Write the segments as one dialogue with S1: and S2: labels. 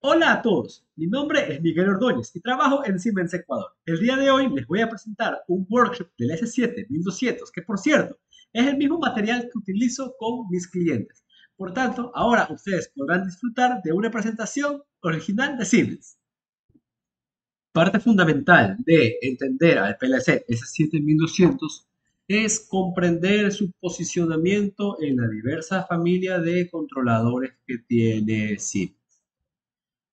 S1: Hola a todos, mi nombre es Miguel Ordóñez y trabajo en Siemens Ecuador. El día de hoy les voy a presentar un workshop del S7-1200, que por cierto es el mismo material que utilizo con mis clientes. Por tanto, ahora ustedes podrán disfrutar de una presentación original de Siemens. Parte fundamental de entender al PLC S7200 es comprender su posicionamiento en la diversa familia de controladores que tiene Siemens.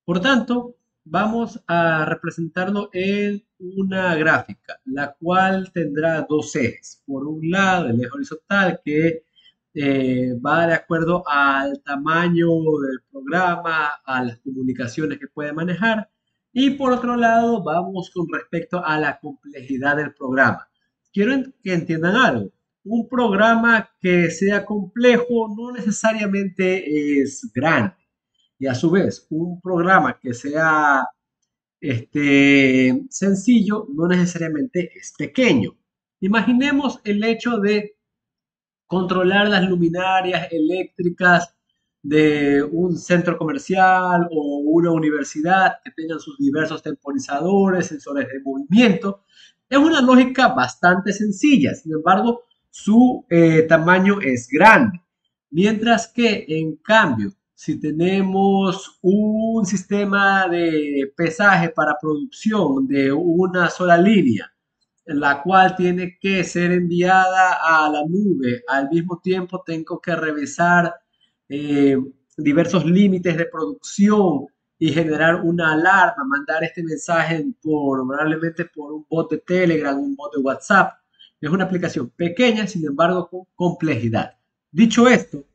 S1: Por tanto, vamos a representarlo en una gráfica, la cual tendrá dos ejes. Por un lado, el eje horizontal que va de acuerdo al tamaño del programa, a las comunicaciones que puede manejar. Y por otro lado, vamos con respecto a la complejidad del programa. Quiero que entiendan algo. Un programa que sea complejo no necesariamente es grande y a su vez un programa que sea sencillo no necesariamente es pequeño. Imaginemos el hecho de controlar las luminarias eléctricas de un centro comercial o una universidad que tengan sus diversos temporizadores, sensores de movimiento. Es una lógica bastante sencilla, sin embargo, su tamaño es grande. Mientras que, en cambio, si tenemos un sistema de pesaje para producción de una sola línea, la cual tiene que ser enviada a la nube. Al mismo tiempo tengo que revisar eh, diversos límites de producción y generar una alarma, mandar este mensaje probablemente por un bot de Telegram, un bot de WhatsApp. Es una aplicación pequeña, sin embargo, con complejidad. Dicho esto,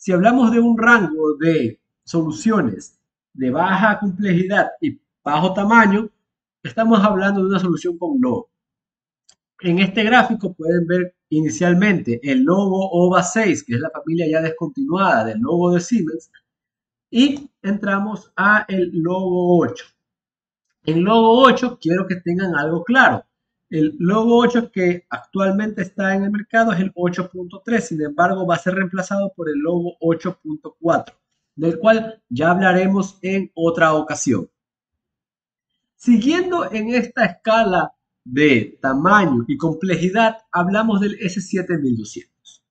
S1: si hablamos de un rango de soluciones de baja complejidad y bajo tamaño, estamos hablando de una solución con logo. En este gráfico pueden ver inicialmente el logo OVA 6, que es la familia ya descontinuada del logo de Siemens, y entramos a el logo 8. En logo 8 quiero que tengan algo claro. El logo 8 que actualmente está en el mercado es el 8.3, sin embargo va a ser reemplazado por el logo 8.4, del cual ya hablaremos en otra ocasión. Siguiendo en esta escala de tamaño y complejidad, hablamos del S7200.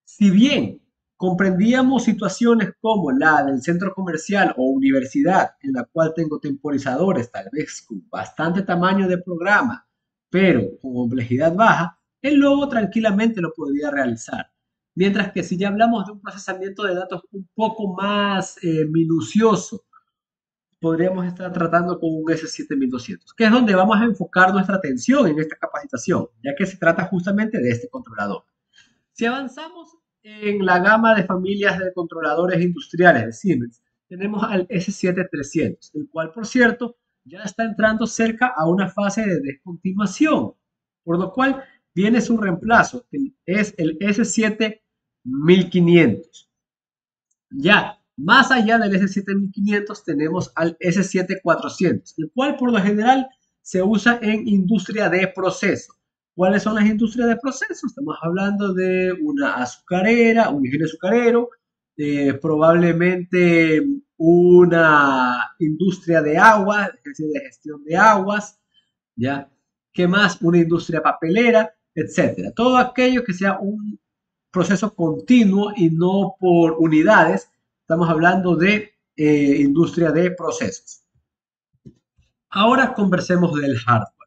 S1: Si bien comprendíamos situaciones como la del centro comercial o universidad, en la cual tengo temporizadores, tal vez con bastante tamaño de programa, pero con complejidad baja, el logo tranquilamente lo podría realizar. Mientras que si ya hablamos de un procesamiento de datos un poco más minucioso, podríamos estar tratando con un S7200, que es donde vamos a enfocar nuestra atención en esta capacitación, ya que se trata justamente de este controlador. Si avanzamos en la gama de familias de controladores industriales de Siemens, tenemos al S7300, el cual, por cierto, ya está entrando cerca a una fase de descontinuación, por lo cual viene su reemplazo, que es el S7500. Ya más allá del S7500 tenemos al S7400, el cual por lo general se usa en industria de proceso. ¿Cuáles son las industrias de proceso? Estamos hablando de una azucarera, un ingenio azucarero, probablemente una industria de agua, es decir, de gestión de aguas, ¿ya? ¿Qué más? Una industria papelera, etcétera. Todo aquello que sea un proceso continuo y no por unidades. Estamos hablando de industria de procesos. Ahora conversemos del hardware.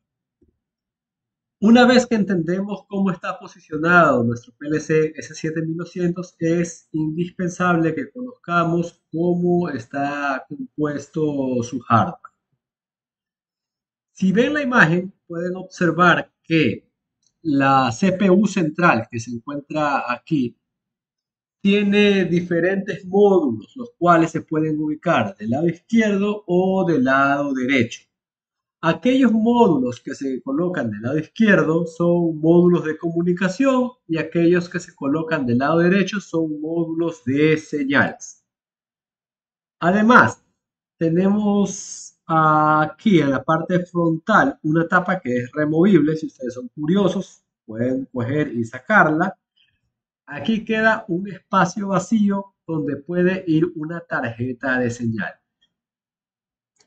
S1: Una vez que entendemos cómo está posicionado nuestro PLC S7200, es indispensable que conozcamos cómo está compuesto su hardware. Si ven la imagen, pueden observar que la CPU central que se encuentra aquí tiene diferentes módulos, los cuales se pueden ubicar del lado izquierdo o del lado derecho. Aquellos módulos que se colocan del lado izquierdo son módulos de comunicación y aquellos que se colocan del lado derecho son módulos de señales. Además, tenemos aquí en la parte frontal una tapa que es removible. Si ustedes son curiosos, pueden coger y sacarla. Aquí queda un espacio vacío donde puede ir una tarjeta de señal.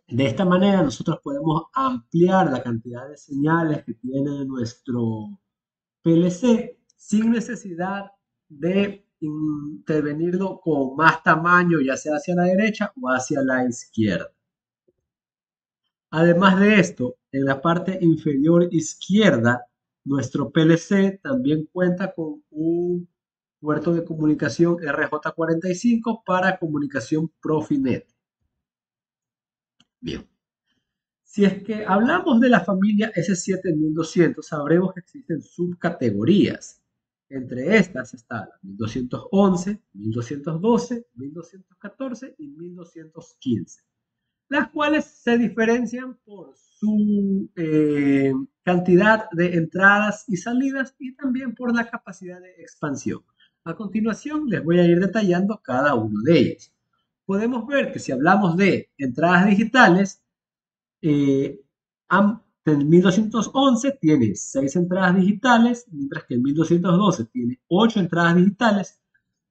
S1: De esta manera nosotros podemos ampliar la cantidad de señales que tiene nuestro PLC sin necesidad de intervenirlo con más tamaño, ya sea hacia la derecha o hacia la izquierda. Además de esto, en la parte inferior izquierda, nuestro PLC también cuenta con un puerto de comunicación RJ45 para comunicación Profinet. Bien. Si es que hablamos de la familia S7-1200, sabremos que existen subcategorías. Entre estas está la 1211, 1212, 1214 y 1215, las cuales se diferencian por su cantidad de entradas y salidas y también por la capacidad de expansión. A continuación les voy a ir detallando cada uno de ellos. Podemos ver que si hablamos de entradas digitales, el 1211 tiene 6 entradas digitales, mientras que el 1212 tiene 8 entradas digitales,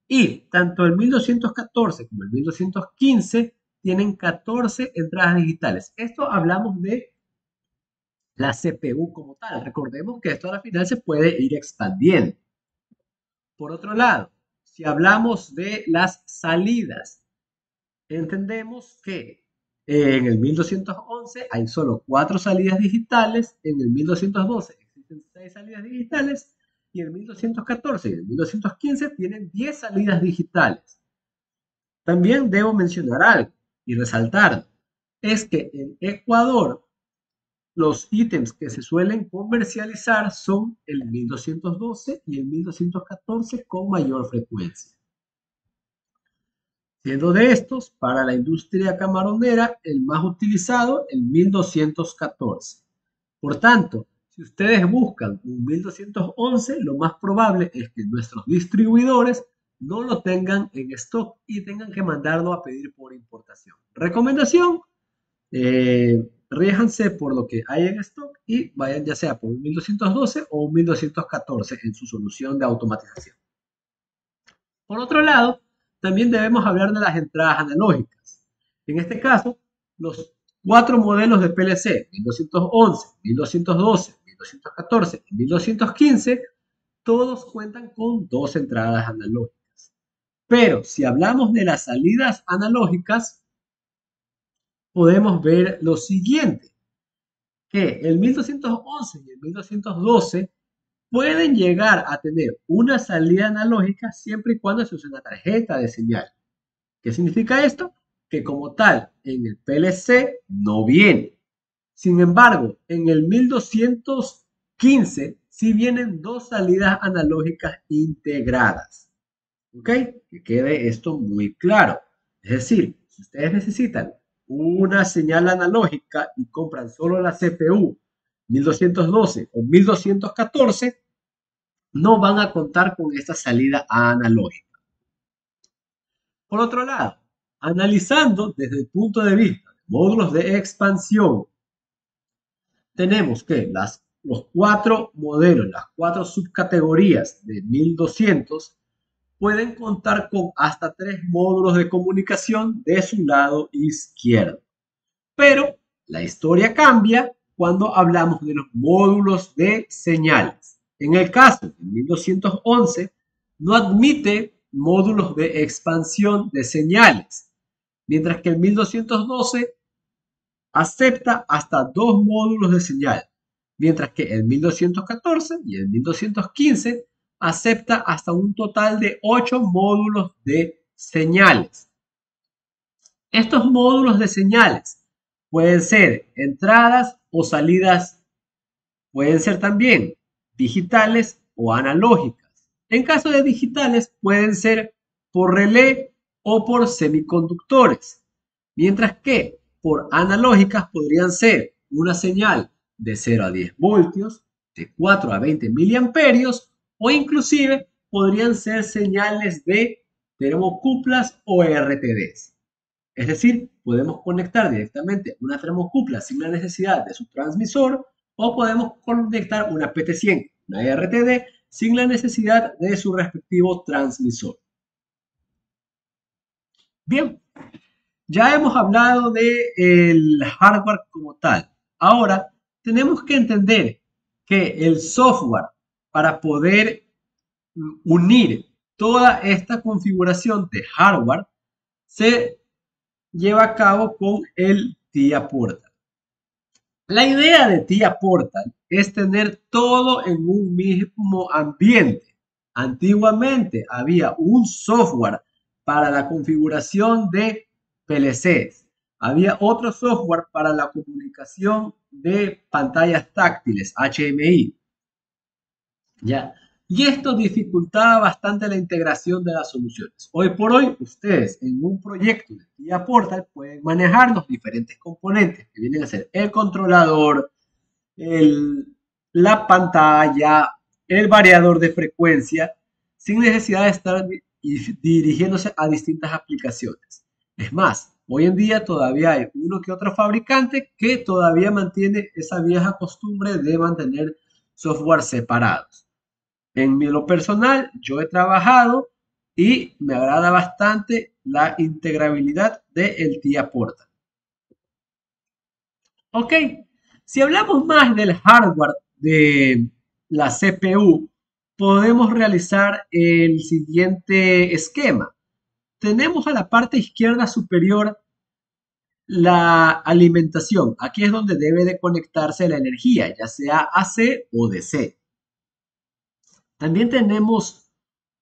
S1: y tanto el 1214 como el 1215 tienen 14 entradas digitales. Esto hablamos de la CPU como tal. Recordemos que esto a la final se puede ir expandiendo. Por otro lado, si hablamos de las salidas, entendemos que en el 1211 hay solo 4 salidas digitales, en el 1212 existen 6 salidas digitales y en el 1214 y el 1215 tienen 10 salidas digitales. También debo mencionar algo y resaltar, es que en Ecuador los ítems que se suelen comercializar son el 1212 y el 1214 con mayor frecuencia. Siendo de estos, para la industria camaronera, el más utilizado, el 1214. Por tanto, si ustedes buscan un 1211, lo más probable es que nuestros distribuidores no lo tengan en stock y tengan que mandarlo a pedir por importación. Recomendación, ríjanse por lo que hay en stock y vayan ya sea por un 1212 o un 1214 en su solución de automatización. Por otro lado, también debemos hablar de las entradas analógicas. En este caso, los 4 modelos de PLC, 1211, 1212, 1214 y 1215, todos cuentan con 2 entradas analógicas. Pero si hablamos de las salidas analógicas, podemos ver lo siguiente, que el 1211 y el 1212 pueden llegar a tener una salida analógica siempre y cuando se use una tarjeta de señal. ¿Qué significa esto? Que como tal, en el PLC no viene. Sin embargo, en el 1215 sí vienen 2 salidas analógicas integradas. ¿Ok? Que quede esto muy claro. Es decir, si ustedes necesitan una señal analógica y compran solo la CPU 1212 o 1214, no van a contar con esta salida analógica. Por otro lado, analizando desde el punto de vista de módulos de expansión, tenemos que los 4 modelos, las 4 subcategorías de 1200 pueden contar con hasta 3 módulos de comunicación de su lado izquierdo. Pero la historia cambia cuando hablamos de los módulos de señales. En el caso de 1211, no admite módulos de expansión de señales, mientras que el 1212 acepta hasta 2 módulos de señal, mientras que el 1214 y el 1215 acepta hasta un total de 8 módulos de señales. Estos módulos de señales pueden ser entradas o salidas, pueden ser también digitales o analógicas. En caso de digitales pueden ser por relé o por semiconductores, mientras que por analógicas podrían ser una señal de 0 a 10 voltios, de 4 a 20 miliamperios o inclusive podrían ser señales de termocuplas o RTDs. Es decir, podemos conectar directamente una termocupla sin la necesidad de su transmisor o podemos conectar una PT100, una RTD, sin la necesidad de su respectivo transmisor. Bien, Ya hemos hablado del hardware como tal. Ahora, tenemos que entender que el software, para poder unir toda esta configuración de hardware, se lleva a cabo con el TIA Portal. La idea de TIA Portal es tener todo en un mismo ambiente. Antiguamente había un software para la configuración de PLCs. Había otro software para la comunicación de pantallas táctiles, HMI. ¿Ya? Y esto dificultaba bastante la integración de las soluciones. Hoy por hoy, ustedes en un proyecto de TIA Portal pueden manejar los diferentes componentes que vienen a ser el controlador, el, la pantalla, el variador de frecuencia, sin necesidad de estar dirigiéndose a distintas aplicaciones. Es más, hoy en día todavía hay uno que otro fabricante que todavía mantiene esa vieja costumbre de mantener software separados. En lo personal, yo he trabajado y me agrada bastante la integrabilidad del TIA Portal. Ok, si hablamos más del hardware de la CPU, podemos realizar el siguiente esquema. Tenemos a la parte izquierda superior la alimentación. Aquí es donde debe de conectarse la energía, ya sea AC o DC. También tenemos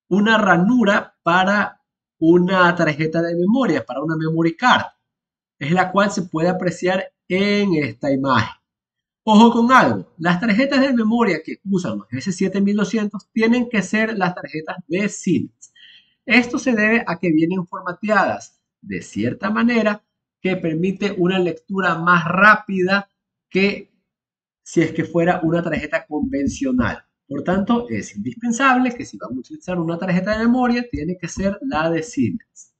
S1: una ranura para una tarjeta de memoria, para una memory card, es la cual se puede apreciar en esta imagen. Ojo con algo, las tarjetas de memoria que usan los S7200 tienen que ser las tarjetas de Siemens. Esto se debe a que vienen formateadas de cierta manera que permite una lectura más rápida que si es que fuera una tarjeta convencional. Por tanto, es indispensable que si vamos a utilizar una tarjeta de memoria, tiene que ser la de Siemens.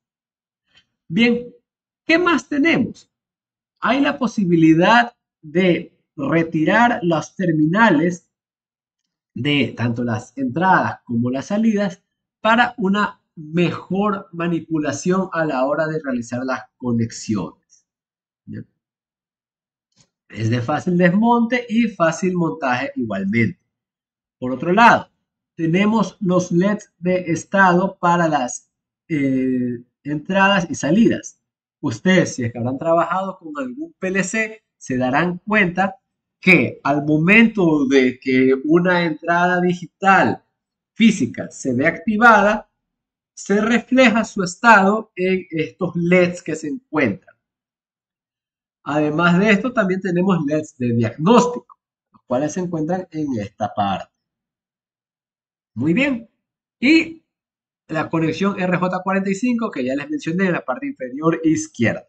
S1: Bien, ¿qué más tenemos? Hay la posibilidad de retirar los terminales de tanto las entradas como las salidas para una mejor manipulación a la hora de realizar las conexiones. ¿Bien? Es de fácil desmonte y fácil montaje igualmente. Por otro lado, tenemos los LEDs de estado para las entradas y salidas. Ustedes, si es que habrán trabajado con algún PLC, se darán cuenta que al momento de que una entrada digital física se ve activada, se refleja su estado en estos LEDs que se encuentran. Además de esto, también tenemos LEDs de diagnóstico, los cuales se encuentran en esta parte. Muy bien. Y la conexión RJ45 que ya les mencioné en la parte inferior izquierda.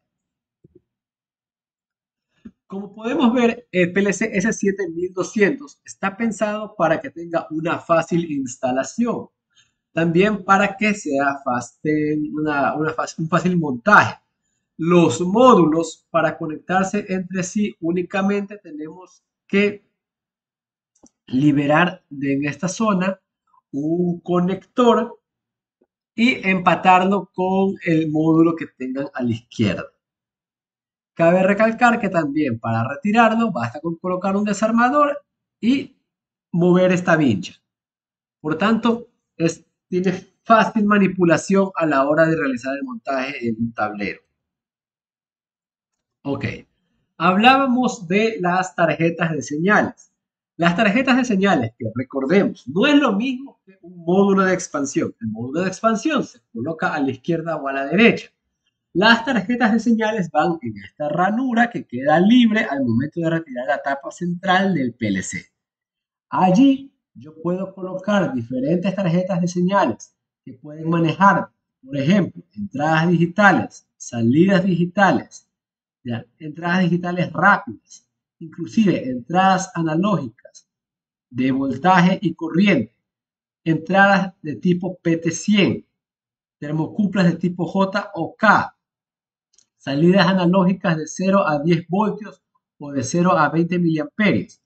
S1: Como podemos ver, el PLC S7200 está pensado para que tenga una fácil instalación. También para que sea un fácil montaje. Los módulos para conectarse entre sí únicamente tenemos que liberar en esta zona un conector y empatarlo con el módulo que tengan a la izquierda. Cabe recalcar que también para retirarlo basta con colocar un desarmador y mover esta vincha. Por tanto, tiene fácil manipulación a la hora de realizar el montaje en un tablero. Ok, hablábamos de las tarjetas de señales. Las tarjetas de señales, que recordemos, no es lo mismo que un módulo de expansión. El módulo de expansión se coloca a la izquierda o a la derecha. Las tarjetas de señales van en esta ranura que queda libre al momento de retirar la tapa central del PLC. Allí yo puedo colocar diferentes tarjetas de señales que pueden manejar, por ejemplo, entradas digitales, salidas digitales, ¿ya? Entradas digitales rápidas, inclusive entradas analógicas de voltaje y corriente, entradas de tipo PT100, termocuplas de tipo J o K, salidas analógicas de 0 a 10 voltios o de 0 a 20 miliamperios.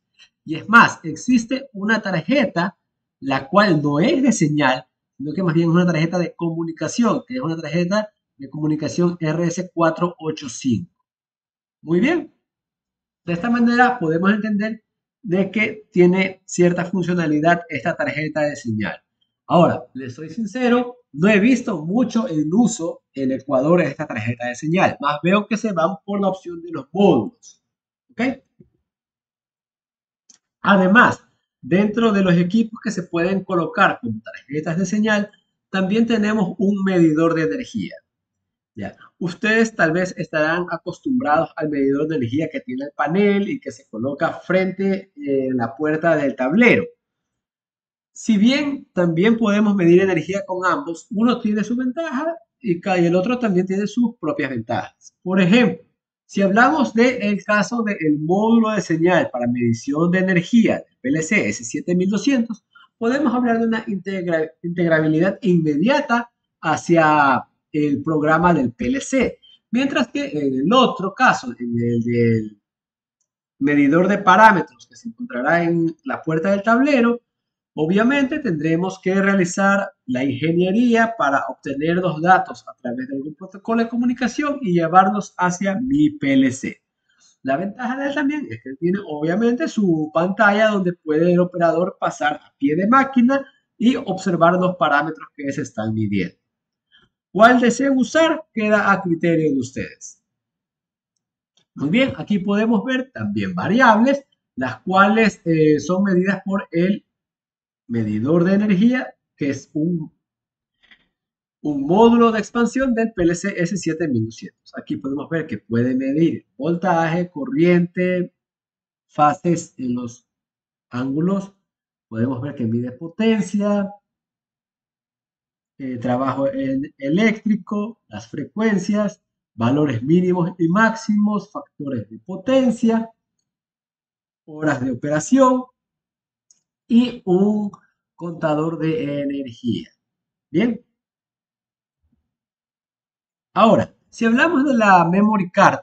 S1: Y es más, existe una tarjeta la cual no es de señal, sino que más bien es una tarjeta de comunicación, que es una tarjeta de comunicación RS485. Muy bien. De esta manera podemos entender de que tiene cierta funcionalidad esta tarjeta de señal. Ahora, les soy sincero, no he visto mucho en uso en Ecuador esta tarjeta de señal. Más veo que se van por la opción de los módulos. ¿Ok? Además, dentro de los equipos que se pueden colocar como tarjetas de señal, también tenemos un medidor de energía. ¿Ya? Ustedes tal vez estarán acostumbrados al medidor de energía que tiene el panel y que se coloca frente en la puerta del tablero. Si bien también podemos medir energía con ambos, uno tiene su ventaja y el otro también tiene sus propias ventajas. Por ejemplo, si hablamos del caso del módulo de señal para medición de energía del PLC S7200, podemos hablar de una integrabilidad inmediata hacia el programa del PLC. Mientras que en el otro caso, en el del medidor de parámetros que se encontrará en la puerta del tablero, obviamente tendremos que realizar la ingeniería para obtener los datos a través de algún protocolo de comunicación y llevarlos hacia mi PLC. La ventaja de él también es que tiene obviamente su pantalla donde puede el operador pasar a pie de máquina y observar los parámetros que se están midiendo. ¿Cuál deseen usar? Queda a criterio de ustedes. Muy bien, aquí podemos ver también variables, las cuales son medidas por el medidor de energía, que es un módulo de expansión del PLC S7200. Aquí podemos ver que puede medir voltaje, corriente, fases en los ángulos. Podemos ver que mide potencia, trabajo eléctrico, las frecuencias, valores mínimos y máximos, factores de potencia, horas de operación y un contador de energía. Bien. Ahora, si hablamos de la memory card,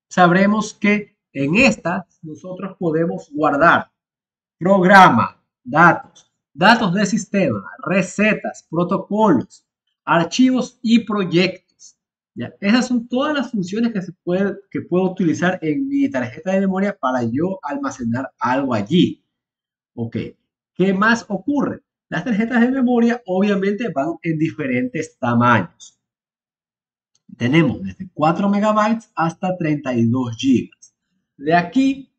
S1: sabremos que en esta nosotros podemos guardar programa, datos de sistema, recetas, protocolos, archivos y proyectos. ¿Ya? Esas son todas las funciones que puedo utilizar en mi tarjeta de memoria para yo almacenar algo allí. Ok, ¿qué más ocurre? Las tarjetas de memoria obviamente van en diferentes tamaños. Tenemos desde 4 megabytes hasta 32 gigas. De aquí,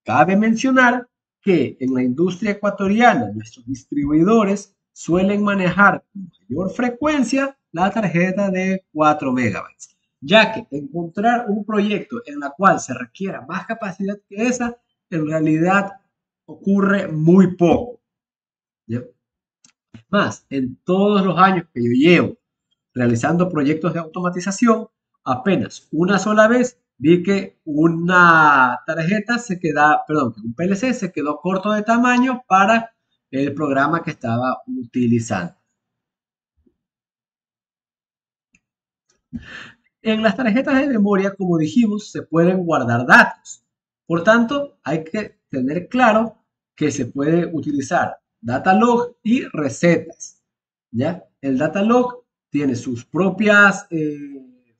S1: cabe mencionar que en la industria ecuatoriana nuestros distribuidores suelen manejar con mayor frecuencia la tarjeta de 4 megabytes, ya que encontrar un proyecto en la cual se requiera más capacidad que esa, en realidad ocurre muy poco. ¿Ya? Más, en todos los años que yo llevo realizando proyectos de automatización, apenas una sola vez vi que una tarjeta se queda, perdón, que un PLC se quedó corto de tamaño para el programa que estaba utilizando. En las tarjetas de memoria, como dijimos, se pueden guardar datos. Por tanto, hay que tener claro que se puede utilizar data log y recetas. ¿Ya? El data log tiene sus propias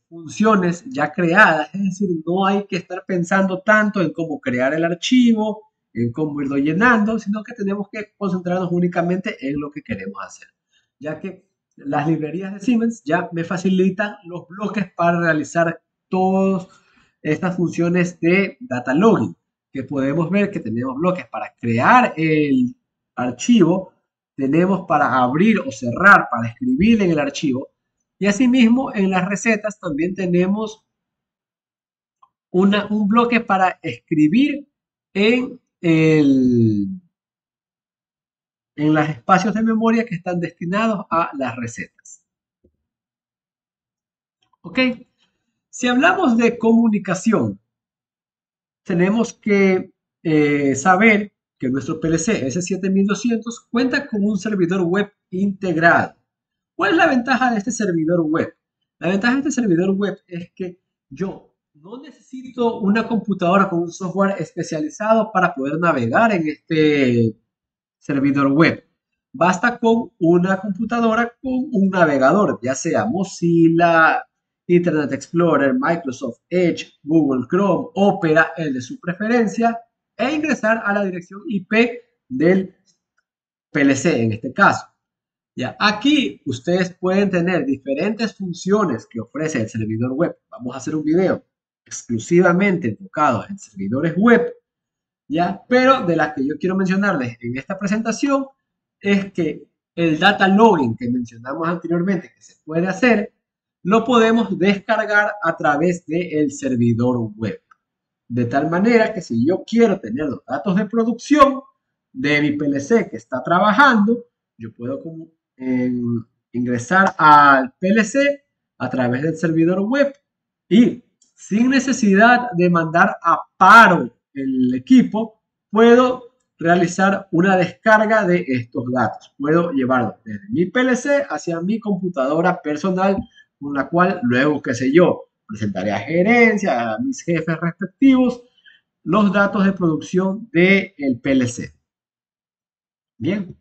S1: funciones ya creadas, es decir, no hay que estar pensando tanto en cómo crear el archivo, en cómo irlo llenando, sino que tenemos que concentrarnos únicamente en lo que queremos hacer, ya que las librerías de Siemens ya me facilitan los bloques para realizar todas estas funciones de data logging, que podemos ver que tenemos bloques para crear el archivo, tenemos para abrir o cerrar, para escribir en el archivo, y asimismo en las recetas también tenemos un bloque para escribir en en los espacios de memoria que están destinados a las recetas. ¿Ok? Si hablamos de comunicación, tenemos que saber que nuestro PLC S7200 cuenta con un servidor web integrado. ¿Cuál es la ventaja de este servidor web? La ventaja de este servidor web es que yo no necesito una computadora con un software especializado para poder navegar en este servidor web. Basta con una computadora con un navegador, ya sea Mozilla, Internet Explorer, Microsoft Edge, Google Chrome, Opera, el de su preferencia, e ingresar a la dirección IP del PLC en este caso. Ya, aquí ustedes pueden tener diferentes funciones que ofrece el servidor web. Vamos a hacer un video exclusivamente enfocado en servidores web, ¿ya? Pero de las que yo quiero mencionarles en esta presentación es que el data logging que mencionamos anteriormente que se puede hacer, lo podemos descargar a través del servidor web. De tal manera que si yo quiero tener los datos de producción de mi PLC que está trabajando, yo puedo ingresar al PLC a través del servidor web y sin necesidad de mandar a paro el equipo, puedo realizar una descarga de estos datos. Puedo llevarlos desde mi PLC hacia mi computadora personal, con la cual luego, qué sé yo, presentaré a gerencia, a mis jefes respectivos, los datos de producción del PLC. Bien,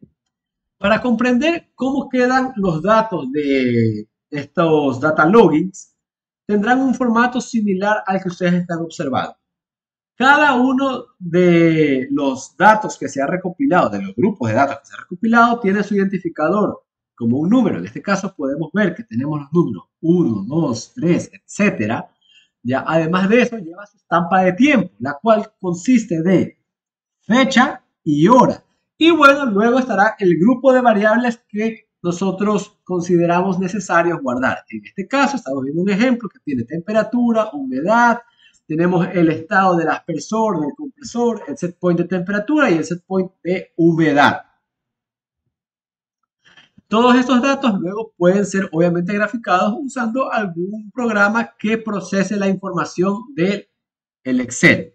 S1: para comprender cómo quedan los datos de estos data logins, tendrán un formato similar al que ustedes están observando. Cada uno de los datos que se ha recopilado, de los grupos de datos que se ha recopilado, tiene su identificador como un número. En este caso podemos ver que tenemos los números 1, 2, 3, etcétera. Ya, además de eso, lleva su estampa de tiempo, la cual consiste de fecha y hora. Y bueno, luego estará el grupo de variables que nosotros consideramos necesarios guardar. En este caso, estamos viendo un ejemplo que tiene temperatura, humedad, tenemos el estado del aspersor, del compresor, el set point de temperatura y el set point de humedad. Todos estos datos luego pueden ser obviamente graficados usando algún programa que procese la información del Excel.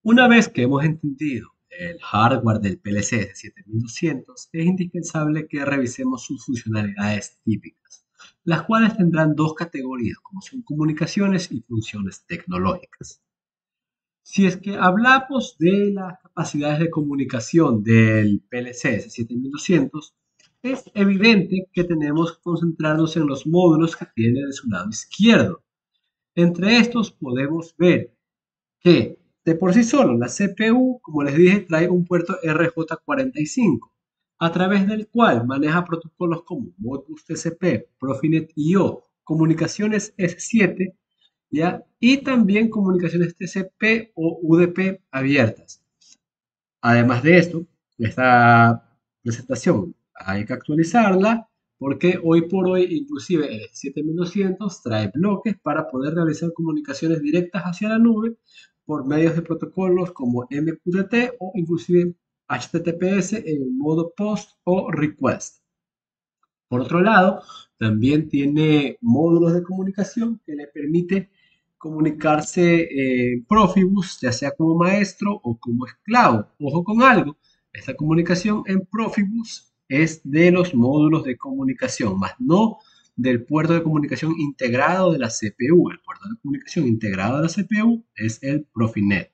S1: Una vez que hemos entendido el hardware del PLC 7200, es indispensable que revisemos sus funcionalidades típicas, las cuales tendrán dos categorías, como son comunicaciones y funciones tecnológicas. Si es que hablamos de las capacidades de comunicación del PLC 7200, es evidente que tenemos que concentrarnos en los módulos que tiene de su lado izquierdo. Entre estos podemos ver que de por sí solo la CPU, como les dije, trae un puerto RJ45, a través del cual maneja protocolos como Modbus TCP, Profinet IO, comunicaciones S7, ¿ya? Y también comunicaciones TCP o UDP abiertas. Además de esto, esta presentación hay que actualizarla porque hoy por hoy inclusive el 7200 trae bloques para poder realizar comunicaciones directas hacia la nube por medios de protocolos como MQTT o inclusive HTTPS en modo post o request. Por otro lado, también tiene módulos de comunicación que le permite comunicarse en Profibus, ya sea como maestro o como esclavo. Ojo con algo, esta comunicación en Profibus es de los módulos de comunicación, más no del puerto de comunicación integrado de la CPU. El puerto de comunicación integrado de la CPU es el Profinet.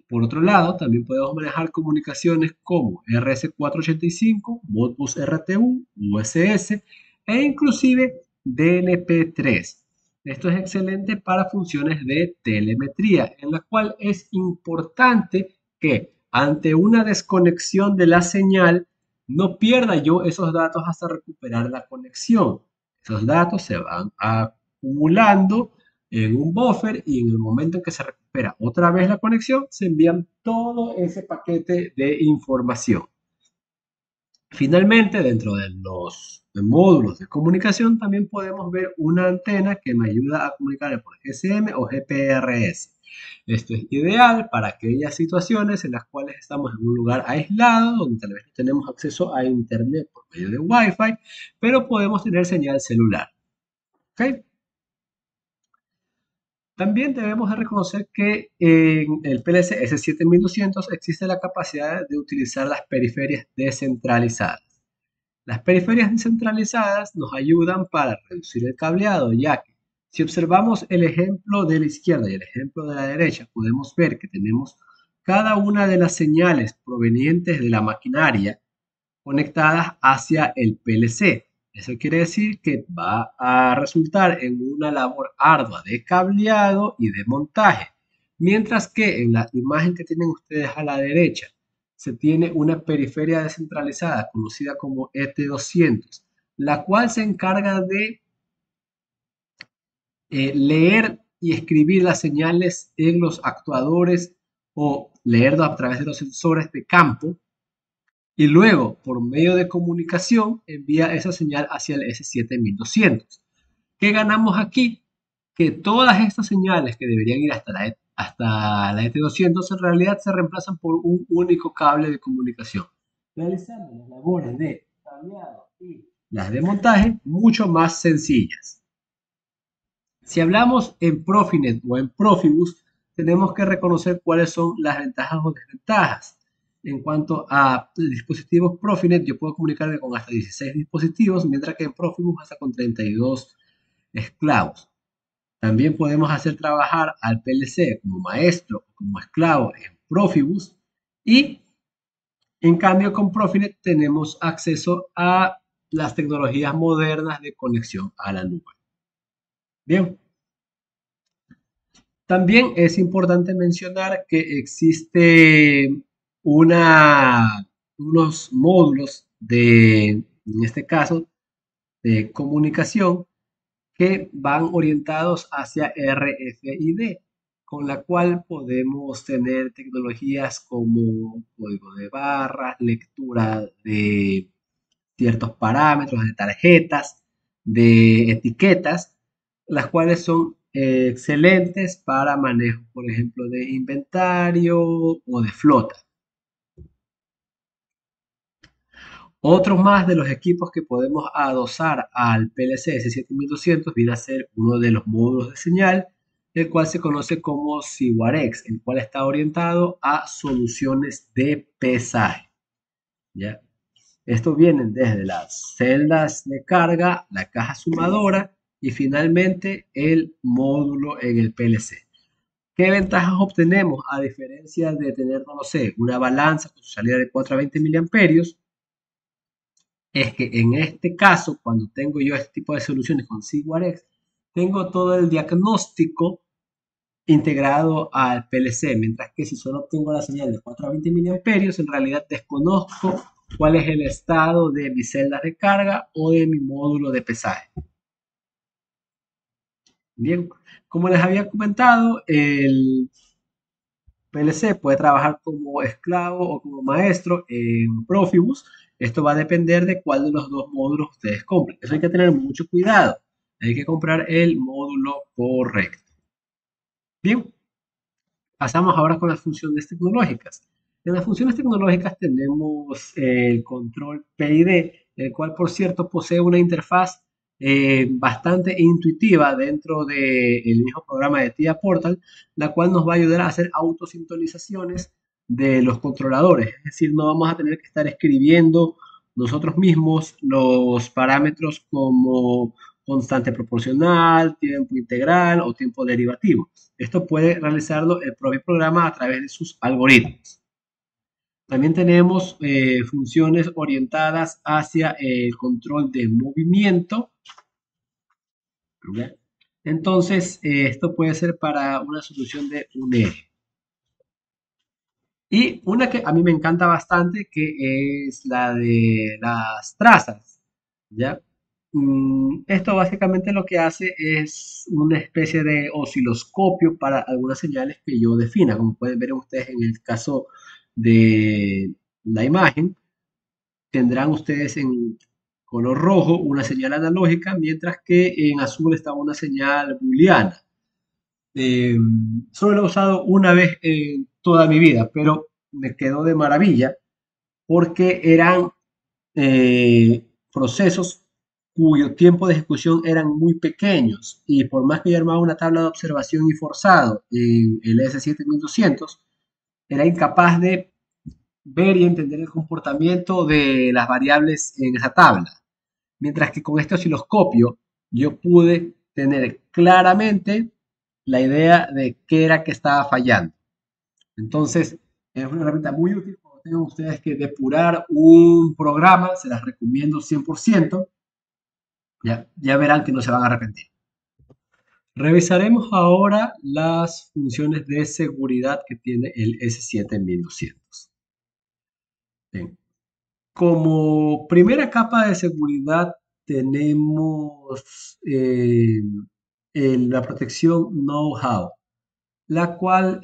S1: Por otro lado, también podemos manejar comunicaciones como RS485, Modbus RTU, USS e inclusive DNP3. Esto es excelente para funciones de telemetría, en la cual es importante que ante una desconexión de la señal no pierda yo esos datos hasta recuperar la conexión. Esos datos se van acumulando en un buffer y en el momento en que se recupera otra vez la conexión, se envían todo ese paquete de información. Finalmente, dentro de los módulos de comunicación también podemos ver una antena que me ayuda a comunicar por GSM o GPRS. Esto es ideal para aquellas situaciones en las cuales estamos en un lugar aislado, donde tal vez no tenemos acceso a internet por medio de Wi-Fi, pero podemos tener señal celular. ¿Okay? También debemos de reconocer que en el PLC S7200 existe la capacidad de utilizar las periferias descentralizadas. Las periferias descentralizadas nos ayudan para reducir el cableado, ya que si observamos el ejemplo de la izquierda y el ejemplo de la derecha, podemos ver que tenemos cada una de las señales provenientes de la maquinaria conectadas hacia el PLC. Eso quiere decir que va a resultar en una labor ardua de cableado y de montaje. Mientras que en la imagen que tienen ustedes a la derecha, se tiene una periferia descentralizada conocida como ET200, la cual se encarga de leer y escribir las señales en los actuadores o leerlo a través de los sensores de campo y luego, por medio de comunicación, envía esa señal hacia el S7200. ¿Qué ganamos aquí? Que todas estas señales que deberían ir hasta la ET200 en realidad se reemplazan por un único cable de comunicación, realizando las labores de cableado y las de montaje mucho más sencillas. Si hablamos en Profinet o en Profibus, tenemos que reconocer cuáles son las ventajas o desventajas. En cuanto a dispositivos Profinet, yo puedo comunicarme con hasta 16 dispositivos, mientras que en Profibus hasta con 32 esclavos. También podemos hacer trabajar al PLC como maestro o como esclavo en Profibus y en cambio con Profinet tenemos acceso a las tecnologías modernas de conexión a la nube. Bien. También es importante mencionar que existe unos módulos en este caso, de comunicación que van orientados hacia RFID, con la cual podemos tener tecnologías como código de barras, lectura de ciertos parámetros, de tarjetas, de etiquetas, las cuales son excelentes para manejo, por ejemplo, de inventario o de flota. Otro más de los equipos que podemos adosar al PLC S7200 viene a ser uno de los módulos de señal, el cual se conoce como CWAREX, el cual está orientado a soluciones de pesaje. ¿Ya? Estos vienen desde las celdas de carga, la caja sumadora y finalmente el módulo en el PLC. ¿Qué ventajas obtenemos a diferencia de tener, no lo sé, una balanza con su salida de 4 a 20 miliamperios? Es que en este caso, cuando tengo yo este tipo de soluciones con SigWarex, tengo todo el diagnóstico integrado al PLC, mientras que si solo tengo la señal de 4 a 20 miliamperios, en realidad desconozco cuál es el estado de mis celdas de carga o de mi módulo de pesaje. Bien, como les había comentado, el PLC puede trabajar como esclavo o como maestro en Profibus. Esto va a depender de cuál de los dos módulos ustedes compren. Eso hay que tener mucho cuidado. Hay que comprar el módulo correcto. Bien, pasamos ahora con las funciones tecnológicas. En las funciones tecnológicas tenemos el control PID, el cual por cierto posee una interfaz bastante intuitiva dentro del mismo programa de TIA Portal, la cual nos va a ayudar a hacer autosintonizaciones de los controladores. Es decir, no vamos a tener que estar escribiendo nosotros mismos los parámetros como constante proporcional, tiempo integral o tiempo derivativo. Esto puede realizarlo el propio programa a través de sus algoritmos. También tenemos funciones orientadas hacia el control de movimiento. ¿Ya? Entonces, esto puede ser para una solución de un eje. Y una que a mí me encanta bastante, que es la de las trazas. ¿Ya? Esto básicamente lo que hace es una especie de osciloscopio para algunas señales que yo defina. Como pueden ver ustedes en el caso de la imagen, tendrán ustedes en color rojo una señal analógica, mientras que en azul está una señal booleana. Solo lo he usado una vez en toda mi vida, pero me quedó de maravilla porque eran procesos cuyo tiempo de ejecución eran muy pequeños y por más que yo armaba una tabla de observación y forzado en el S7200, era incapaz de ver y entender el comportamiento de las variables en esa tabla. Mientras que con este osciloscopio yo pude tener claramente la idea de qué era que estaba fallando. Entonces, Es una herramienta muy útil cuando tengan ustedes que depurar un programa, se las recomiendo 100%. Ya verán que no se van a arrepentir. Revisaremos ahora las funciones de seguridad que tiene el S7200. Bien. Como primera capa de seguridad tenemos la protección know-how, la cual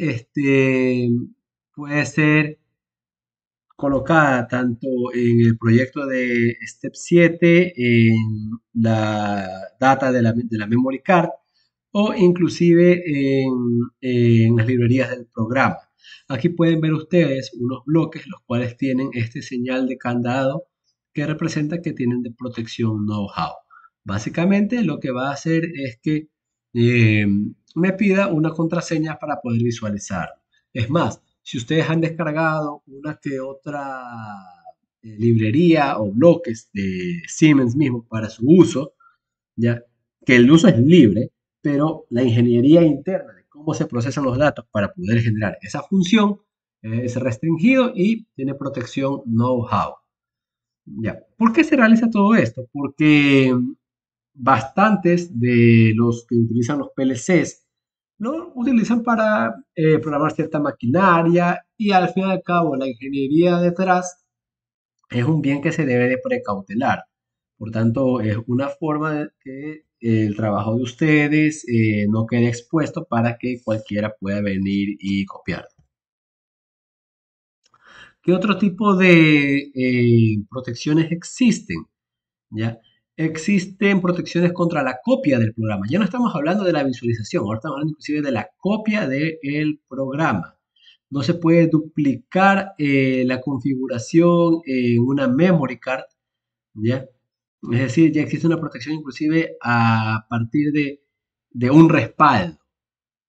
S1: puede ser colocada tanto en el proyecto de Step 7, en la data de la memory card, o inclusive en las librerías del programa. Aquí pueden ver ustedes unos bloques los cuales tienen este señal de candado que representa que tienen de protección know-how. Básicamente lo que va a hacer es que eh, me pida una contraseña para poder visualizar. Es más, si ustedes han descargado una que otra librería o bloques de Siemens mismo para su uso, ya que el uso es libre, pero la ingeniería interna de cómo se procesan los datos para poder generar esa función es restringido y tiene protección know-how. Ya. ¿Por qué se realiza todo esto? Porque bastantes de los que utilizan los PLCs lo utilizan para programar cierta maquinaria y al fin y al cabo la ingeniería detrás es un bien que se debe de precautelar. Por tanto, es una forma de que el trabajo de ustedes no quede expuesto para que cualquiera pueda venir y copiar. ¿Qué otro tipo de protecciones existen? ¿Ya? Existen protecciones contra la copia del programa. Ya no estamos hablando de la visualización, ahora estamos hablando inclusive de la copia del programa. No se puede duplicar la configuración en una memory card, ¿ya? Es decir, ya existe una protección inclusive a partir de un respaldo,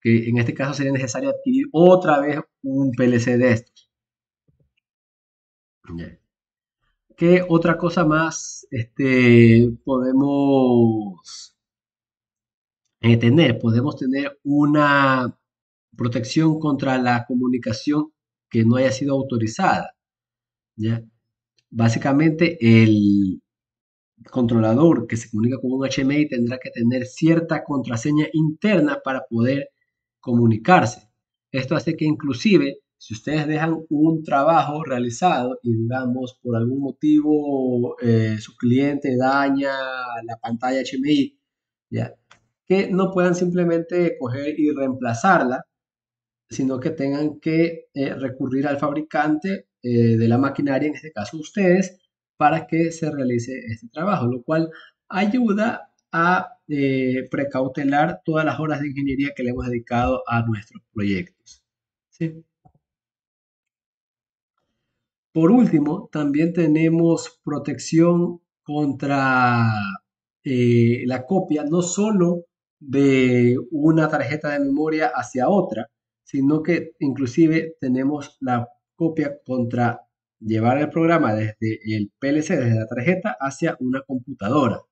S1: que en este caso sería necesario adquirir otra vez un PLC de estos. ¿Ya? ¿Qué otra cosa más podemos tener? Podemos tener una protección contra la comunicación que no haya sido autorizada, ¿ya? Básicamente, el controlador que se comunica con un HMI tendrá que tener cierta contraseña interna para poder comunicarse. Esto hace que inclusive si ustedes dejan un trabajo realizado y digamos por algún motivo su cliente daña la pantalla HMI, ¿ya? Que no puedan simplemente coger y reemplazarla, sino que tengan que recurrir al fabricante de la maquinaria, en este caso ustedes, para que se realice este trabajo, lo cual ayuda a precautelar todas las horas de ingeniería que le hemos dedicado a nuestros proyectos. ¿Sí? Por último, también tenemos protección contra la copia, no solo de una tarjeta de memoria hacia otra, sino que inclusive tenemos la copia contra llevar el programa desde el PLC, desde la tarjeta, hacia una computadora.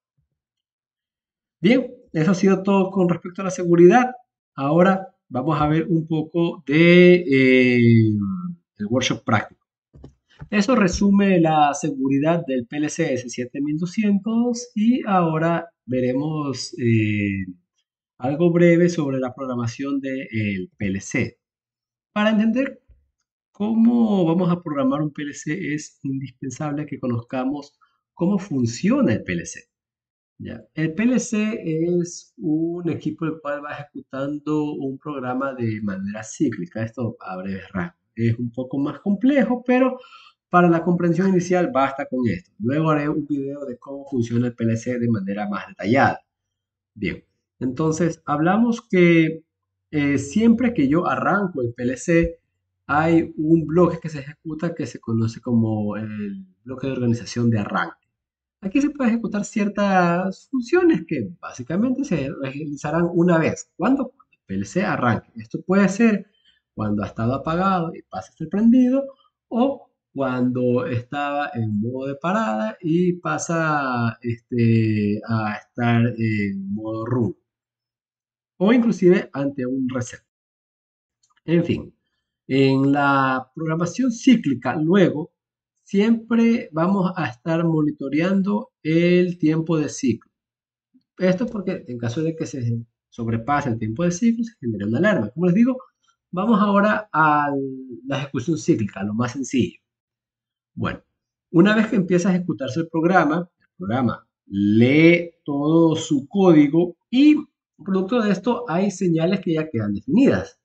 S1: Bien, eso ha sido todo con respecto a la seguridad. Ahora vamos a ver un poco de el workshop práctico. Eso resume la seguridad del PLC S7200 y ahora veremos algo breve sobre la programación del PLC. Para entender cómo vamos a programar un PLC es indispensable que conozcamos cómo funciona el PLC. ¿Ya? El PLC es un equipo el cual va ejecutando un programa de manera cíclica, esto a breves rasgos. Es un poco más complejo, pero para la comprensión inicial basta con esto. Luego haré un video de cómo funciona el PLC de manera más detallada. Bien, entonces hablamos que siempre que yo arranco el PLC, hay un bloque que se ejecuta que se conoce como el bloque de organización de arranque. Aquí se puede ejecutar ciertas funciones que básicamente se realizarán una vez. Cuando el PLC arranque. Esto puede ser cuando ha estado apagado y pasa a estar prendido o cuando estaba en modo de parada y pasa a estar en modo root o inclusive ante un reset. En fin, En la programación cíclica, luego, siempre vamos a estar monitoreando el tiempo de ciclo. Esto porque en caso de que se sobrepase el tiempo de ciclo, se genera una alarma. Como les digo, vamos ahora a la ejecución cíclica, lo más sencillo. Bueno, una vez que empieza a ejecutarse el programa lee todo su código y producto de esto hay señales que ya quedan definidas,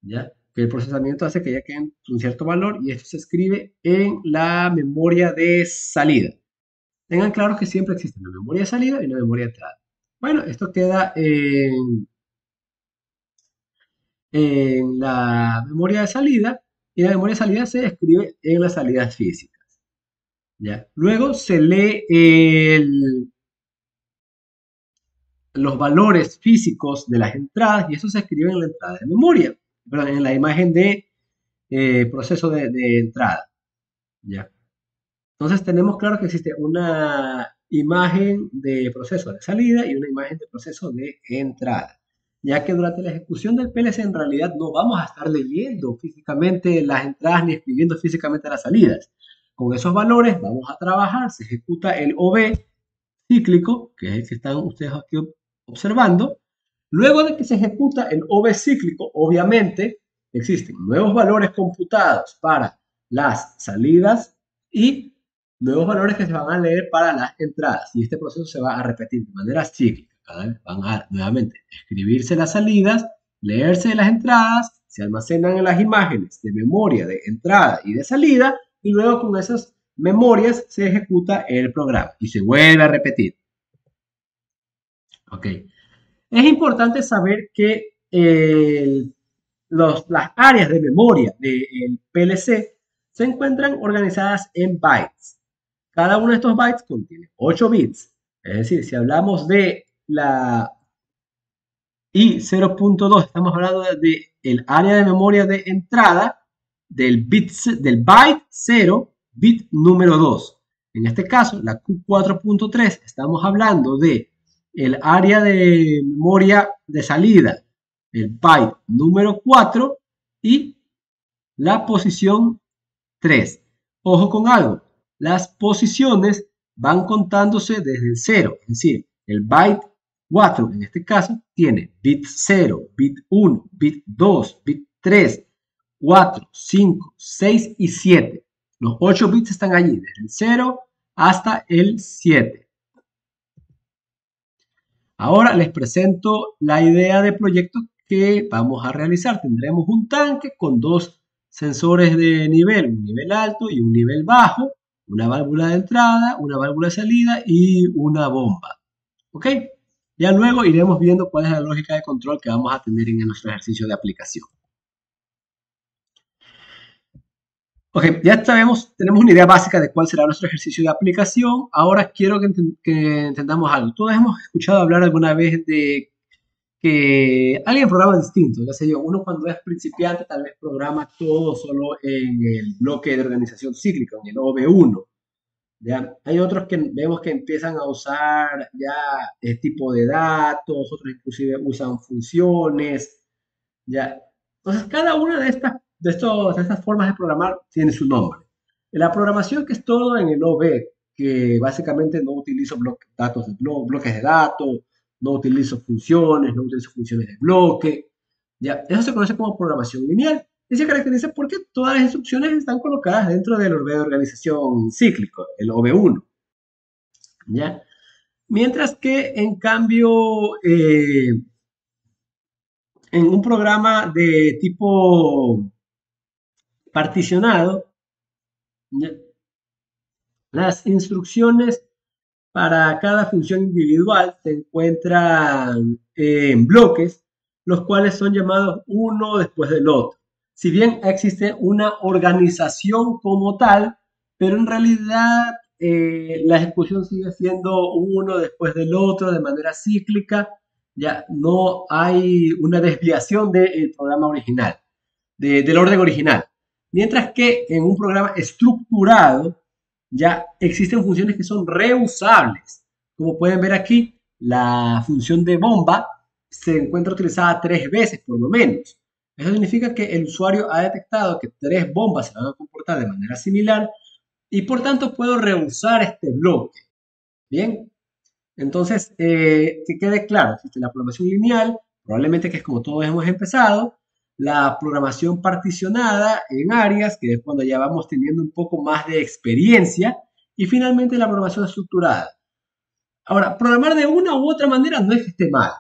S1: ¿ya? Que el procesamiento hace que ya queden un cierto valor y esto se escribe en la memoria de salida. Tengan claro que siempre existe una memoria de salida y una memoria de entrada. Bueno, esto queda en la memoria de salida y la memoria de salida se escribe en las salidas físicas. ¿Ya? Luego se lee los valores físicos de las entradas y eso se escribe en la entrada de memoria, perdón, en la imagen de proceso de entrada. ¿Ya? Entonces tenemos claro que existe una imagen de proceso de salida y una imagen de proceso de entrada. Ya que durante la ejecución del PLC en realidad no vamos a estar leyendo físicamente las entradas ni escribiendo físicamente las salidas. Con esos valores vamos a trabajar, se ejecuta el OB cíclico, que es el que están ustedes aquí observando. Luego de que se ejecuta el OB cíclico, obviamente existen nuevos valores computados para las salidas y nuevos valores que se van a leer para las entradas. Y este proceso se va a repetir de manera cíclica. Cada vez van a nuevamente escribirse las salidas, leerse las entradas, se almacenan en las imágenes de memoria de entrada y de salida, y luego con esas memorias se ejecuta el programa y se vuelve a repetir. Ok. Es importante saber que las áreas de memoria del PLC se encuentran organizadas en bytes. Cada uno de estos bytes contiene 8 bits. Es decir, si hablamos de la I0.2, estamos hablando del área de memoria de entrada del byte 0, bit número 2. En este caso, la Q4.3, estamos hablando de el área de memoria de salida, el byte número 4 y la posición 3. Ojo con algo, las posiciones van contándose desde el 0, es decir, el byte 4 en este caso tiene bit 0, bit 1, bit 2, bit 3, 4, 5, 6 y 7. Los 8 bits están allí, desde el 0 hasta el 7. Ahora les presento la idea de proyecto que vamos a realizar. Tendremos un tanque con dos sensores de nivel, un nivel alto y un nivel bajo, una válvula de entrada, una válvula de salida y una bomba. ¿Ok? Ya luego iremos viendo cuál es la lógica de control que vamos a tener en nuestro ejercicio de aplicación. Ok, ya sabemos, tenemos una idea básica de cuál será nuestro ejercicio de aplicación. Ahora quiero que entendamos algo. Todos hemos escuchado hablar alguna vez de que alguien programa distinto, ya sé yo, uno cuando es principiante tal vez programa todo solo en el bloque de organización cíclica, en el OV1, ¿ya? Hay otros que vemos que empiezan a usar ya el tipo de datos, otros inclusive usan funciones, ¿ya? Entonces cada una de estas formas de programar tiene su nombre. La programación que es todo en el OV, que básicamente no utilizo bloques de datos, no utilizo funciones, no utilizo funciones de bloque, ¿ya? Eso se conoce como programación lineal y se caracteriza porque todas las instrucciones están colocadas dentro del OV de organización cíclico, el OV1, ¿ya? Mientras que en cambio en un programa de tipo particionado, ¿ya? Las instrucciones para cada función individual se encuentran en bloques, los cuales son llamados uno después del otro. Si bien existe una organización como tal, pero en realidad la ejecución sigue siendo uno después del otro de manera cíclica, ya no hay una desviación del programa original, del orden original. Mientras que en un programa estructurado ya existen funciones que son reusables. Como pueden ver aquí, la función de bomba se encuentra utilizada 3 veces por lo menos. Eso significa que el usuario ha detectado que tres bombas se van a comportar de manera similar y por tanto puedo reusar este bloque. Bien, entonces, que quede claro, existe la programación lineal, probablemente que es como todos hemos empezado, la programación particionada en áreas, que es cuando ya vamos teniendo un poco más de experiencia, y finalmente la programación estructurada. Ahora, programar de una u otra manera no es que esté mal.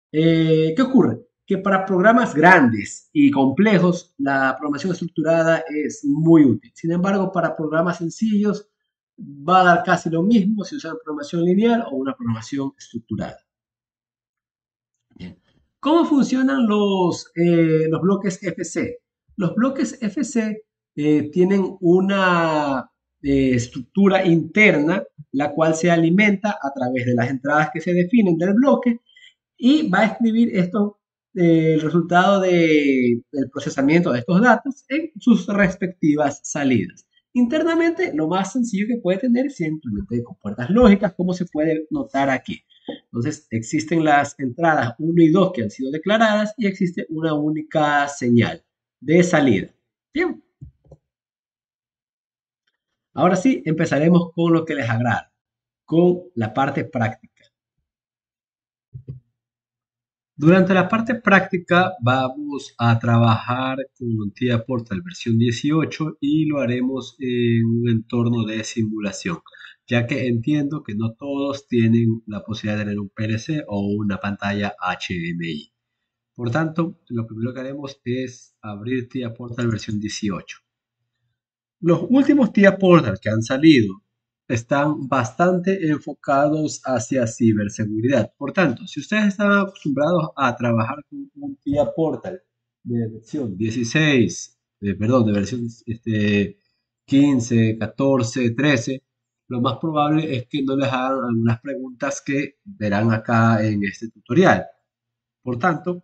S1: ¿Qué ocurre? Que para programas grandes y complejos, la programación estructurada es muy útil. Sin embargo, para programas sencillos, va a dar casi lo mismo si usan programación lineal o una programación estructurada. Bien. ¿Cómo funcionan los bloques FC? Los bloques FC tienen una estructura interna, la cual se alimenta a través de las entradas que se definen del bloque y va a escribir el resultado del procesamiento de estos datos en sus respectivas salidas. Internamente, lo más sencillo que puede tener es simplemente con puertas lógicas, como se puede notar aquí. Entonces, existen las entradas 1 y 2 que han sido declaradas y existe una única señal de salida. Bien, ahora sí, empezaremos con lo que les agrada, con la parte práctica. Durante la parte práctica vamos a trabajar con TIA Portal versión 18 y lo haremos en un entorno de simulación, ya que entiendo que no todos tienen la posibilidad de tener un PLC o una pantalla HDMI. Por tanto, lo primero que haremos es abrir TIA Portal versión 18. Los últimos TIA Portal que han salido están bastante enfocados hacia ciberseguridad. Por tanto, si ustedes están acostumbrados a trabajar con un TIA Portal de versión 16, perdón, de versión 15, 14, 13, lo más probable es que no les hagan algunas preguntas que verán acá en este tutorial. Por tanto,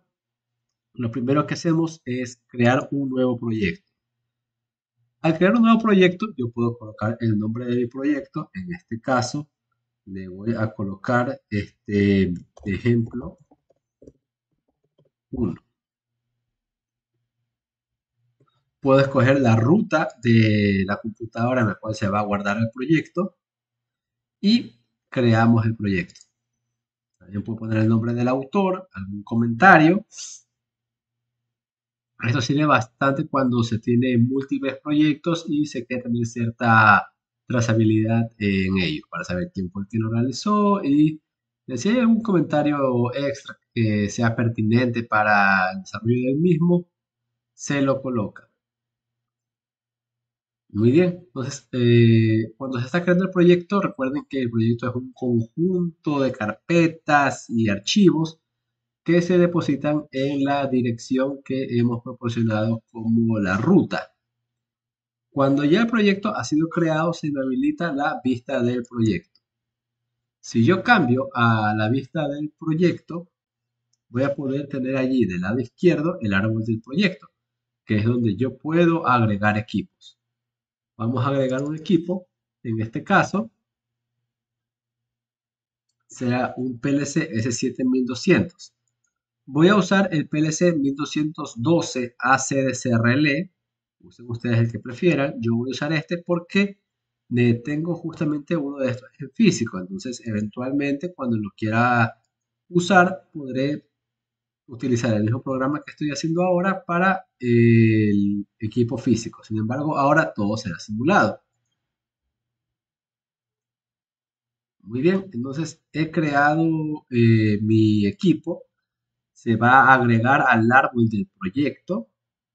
S1: lo primero que hacemos es crear un nuevo proyecto. Al crear un nuevo proyecto, yo puedo colocar el nombre de mi proyecto. En este caso, le voy a colocar este ejemplo 1. Puedo escoger la ruta de la computadora en la cual se va a guardar el proyecto y creamos el proyecto. También puedo poner el nombre del autor, algún comentario. Esto sirve bastante cuando se tiene múltiples proyectos y se quiere tener cierta trazabilidad en ellos para saber quién fue el que lo realizó y si hay algún comentario extra que sea pertinente para el desarrollo del mismo, se lo coloca. Muy bien, entonces cuando se está creando el proyecto, recuerden que el proyecto es un conjunto de carpetas y archivos que se depositan en la dirección que hemos proporcionado como la ruta. Cuando ya el proyecto ha sido creado, se me habilita la vista del proyecto. Si yo cambio a la vista del proyecto, voy a poder tener allí del lado izquierdo el árbol del proyecto, que es donde yo puedo agregar equipos. Vamos a agregar un equipo, en este caso será un PLC S7200. Voy a usar el PLC 1212 ACDCRL, usen ustedes el que prefieran, yo voy a usar este porque tengo justamente uno de estos en físico, entonces eventualmente cuando lo quiera usar podré utilizar el mismo programa que estoy haciendo ahora para el equipo físico. Sin embargo, ahora todo será simulado. Muy bien, entonces he creado mi equipo. Se va a agregar al árbol del proyecto.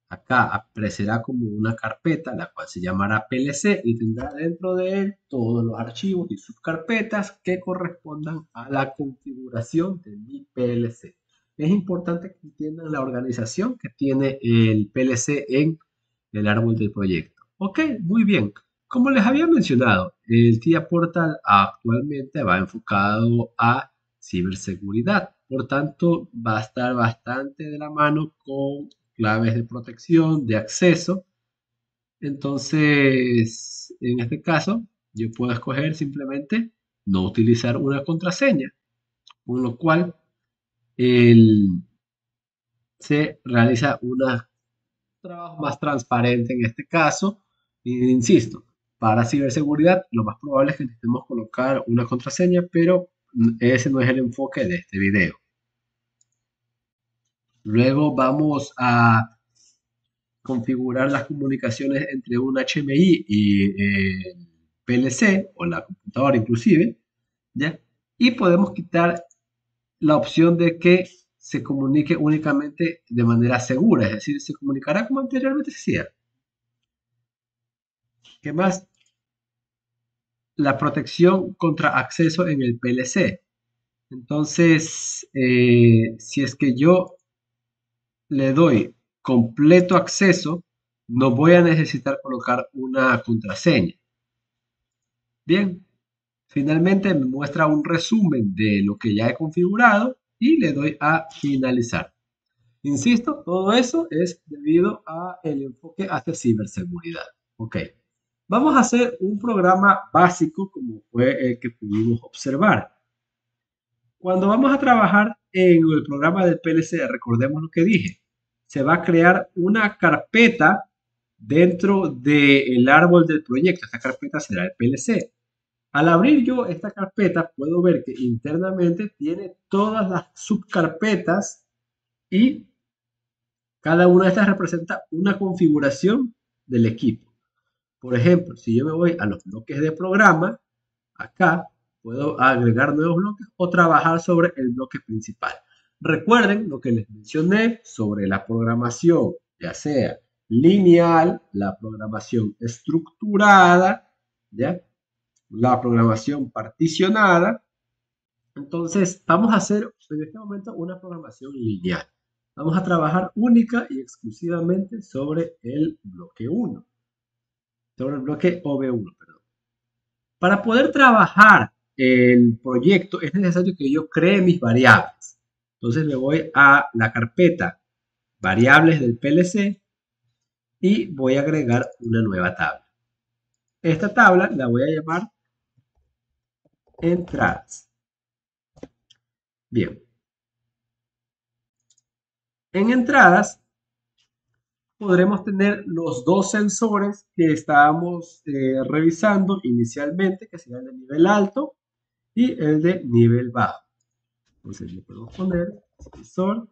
S1: Acá aparecerá como una carpeta, la cual se llamará PLC y tendrá dentro de él todos los archivos y subcarpetas que correspondan a la configuración de mi PLC. Es importante que entiendan la organización que tiene el PLC en el árbol del proyecto. Ok, muy bien. Como les había mencionado, el TIA Portal actualmente va enfocado a ciberseguridad. Por tanto, va a estar bastante de la mano con claves de protección, de acceso. Entonces, en este caso, yo puedo escoger simplemente no utilizar una contraseña, con lo cual el se realiza un trabajo más transparente en este caso. E insisto, para ciberseguridad lo más probable es que necesitemos colocar una contraseña, pero ese no es el enfoque de este video. Luego vamos a configurar las comunicaciones entre un HMI y el PLC o la computadora inclusive, ¿ya? Y podemos quitar la opción de que se comunique únicamente de manera segura, es decir, se comunicará como anteriormente se hacía. ¿Qué más? La protección contra acceso en el PLC. Entonces, si es que yo le doy completo acceso, no voy a necesitar colocar una contraseña. Bien, finalmente me muestra un resumen de lo que ya he configurado y le doy a finalizar. Insisto, todo eso es debido a el enfoque hacia ciberseguridad. Ok, vamos a hacer un programa básico como fue el que pudimos observar. Cuando vamos a trabajar en el programa del PLC, recordemos lo que dije, se va a crear una carpeta dentro del árbol del proyecto. Esta carpeta será el PLC. Al abrir yo esta carpeta, puedo ver que internamente tiene todas las subcarpetas y cada una de estas representa una configuración del equipo. Por ejemplo, si yo me voy a los bloques de programa, acá puedo agregar nuevos bloques o trabajar sobre el bloque principal. Recuerden lo que les mencioné sobre la programación, ya sea lineal, la programación estructurada, ¿ya? La programación particionada. Entonces, vamos a hacer en este momento una programación lineal. Vamos a trabajar única y exclusivamente sobre el bloque 1, sobre el bloque OB1, perdón. Para poder trabajar el proyecto es necesario que yo cree mis variables. Entonces me voy a la carpeta variables del PLC y voy a agregar una nueva tabla. Esta tabla la voy a llamar entradas. Bien. En entradas podremos tener los dos sensores que estábamos revisando inicialmente, que sería el de nivel alto y el de nivel bajo. Entonces le podemos poner sensor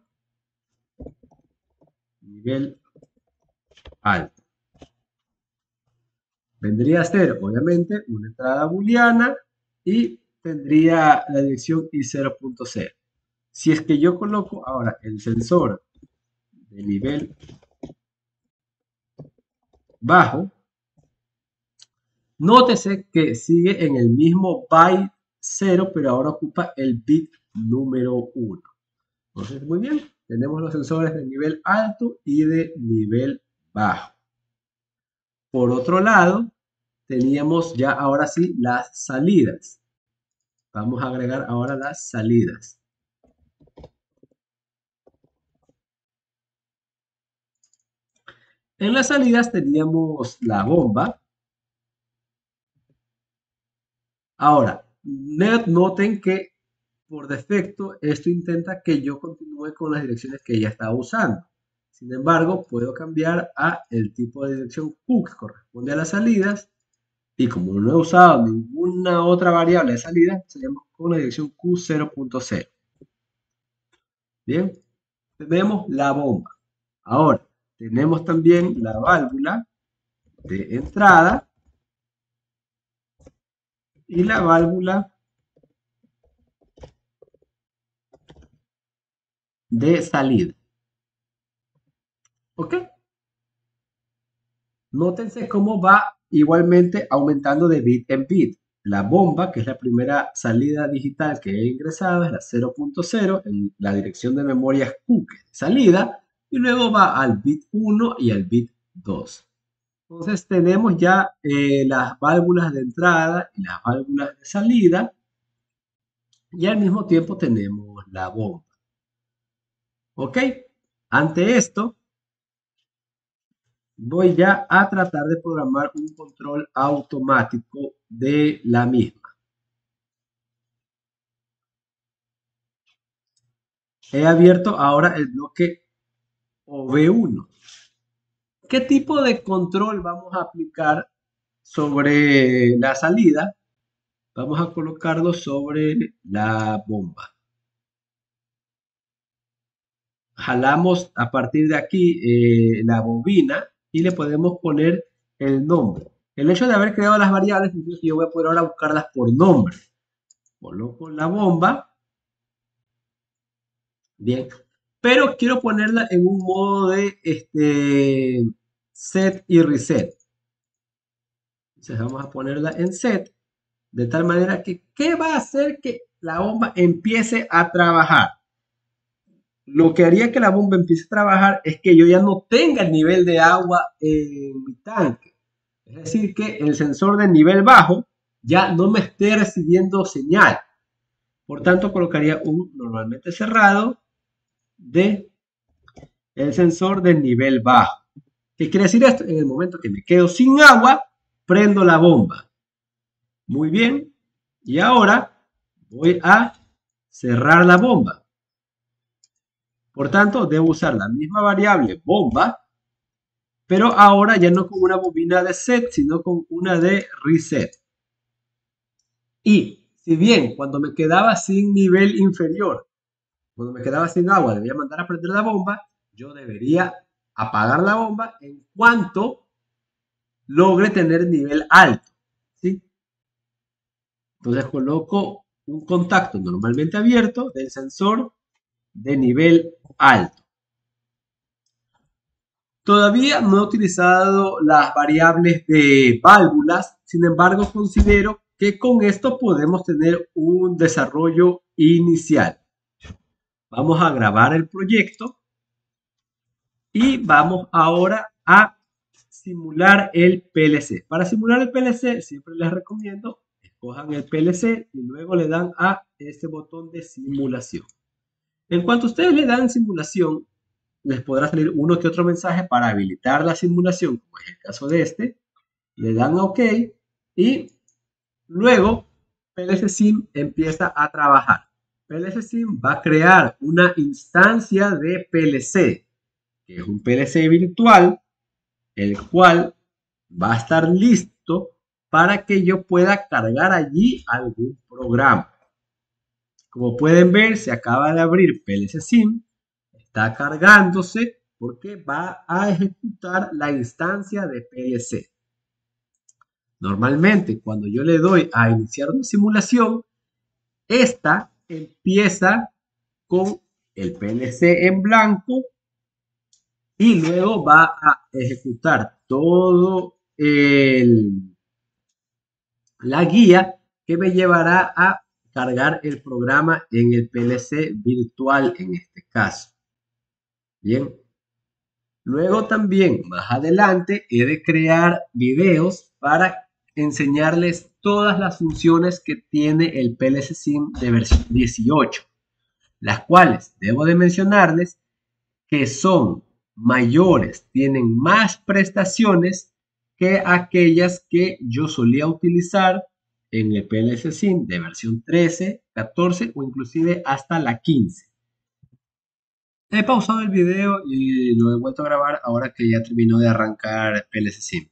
S1: nivel alto. Vendría a ser, obviamente, una entrada booleana y tendría la dirección i0.0. Si es que yo coloco ahora el sensor de nivel bajo, nótese que sigue en el mismo byte 0, pero ahora ocupa el bit número 1. Entonces, muy bien, tenemos los sensores de nivel alto y de nivel bajo. Por otro lado, teníamos ya ahora sí las salidas. Vamos a agregar ahora las salidas. En las salidas teníamos la bomba. Ahora, noten que por defecto esto intenta que yo continúe con las direcciones que ya estaba usando. Sin embargo, puedo cambiar a el tipo de dirección Q que corresponde a las salidas. Y como no he usado ninguna otra variable de salida, seguimos con la dirección Q0.0. Bien, tenemos la bomba. Ahora, tenemos también la válvula de entrada y la válvula de salida. ¿Ok? Nótense cómo va igualmente aumentando de bit en bit. La bomba, que es la primera salida digital que he ingresado, es la 0.0 en la dirección de memoria Q, que es de salida, y luego va al bit 1 y al bit 2. Entonces tenemos ya las válvulas de entrada y las válvulas de salida, y al mismo tiempo tenemos la bomba. ¿Ok? Ante esto, voy ya a tratar de programar un control automático de la misma. He abierto ahora el bloque o B1. ¿Qué tipo de control vamos a aplicar sobre la salida? Vamos a colocarlo sobre la bomba. Jalamos a partir de aquí la bobina y le podemos poner el nombre. El hecho de haber creado las variables significa que yo voy a poder ahora buscarlas por nombre. Coloco la bomba. Bien. Pero quiero ponerla en un modo de set y reset. Entonces vamos a ponerla en set. De tal manera que, ¿qué va a hacer que la bomba empiece a trabajar? Lo que haría que la bomba empiece a trabajar es que yo ya no tenga el nivel de agua en mi tanque. Es decir, que el sensor de nivel bajo ya no me esté recibiendo señal. Por tanto, colocaría un normalmente cerrado de el sensor de nivel bajo. ¿Qué quiere decir esto? En el momento que me quedo sin agua, prendo la bomba. Muy bien. Y ahora voy a cerrar la bomba. Por tanto, debo usar la misma variable bomba, pero ahora ya no con una bobina de set, sino con una de reset. Y si bien cuando me quedaba sin nivel inferior, cuando me quedaba sin agua, debía mandar a prender la bomba, yo debería apagar la bomba en cuanto logre tener nivel alto. ¿Sí? Entonces coloco un contacto normalmente abierto del sensor de nivel alto. Todavía no he utilizado las variables de válvulas, sin embargo considero que con esto podemos tener un desarrollo inicial. Vamos a grabar el proyecto y vamos ahora a simular el PLC. Para simular el PLC siempre les recomiendo escojan el PLC y luego le dan a este botón de simulación. En cuanto ustedes le dan simulación, les podrá salir uno que otro mensaje para habilitar la simulación, como es el caso de este. Le dan a OK y luego PLC Sim empieza a trabajar. PLC Sim va a crear una instancia de PLC, que es un PLC virtual, el cual va a estar listo para que yo pueda cargar allí algún programa. Como pueden ver, se acaba de abrir PLC Sim, está cargándose porque va a ejecutar la instancia de PLC. Normalmente, cuando yo le doy a iniciar una simulación, esta empieza con el PLC en blanco y luego va a ejecutar todo la guía que me llevará a cargar el programa en el PLC virtual en este caso. Bien. Luego también, más adelante, he de crear videos para enseñarles todas las funciones que tiene el PLC Sim de versión 18, las cuales debo de mencionarles que son mayores, tienen más prestaciones que aquellas que yo solía utilizar en el PLC Sim de versión 13, 14 o inclusive hasta la 15. He pausado el video y lo he vuelto a grabar ahora que ya terminó de arrancar PLC Sim.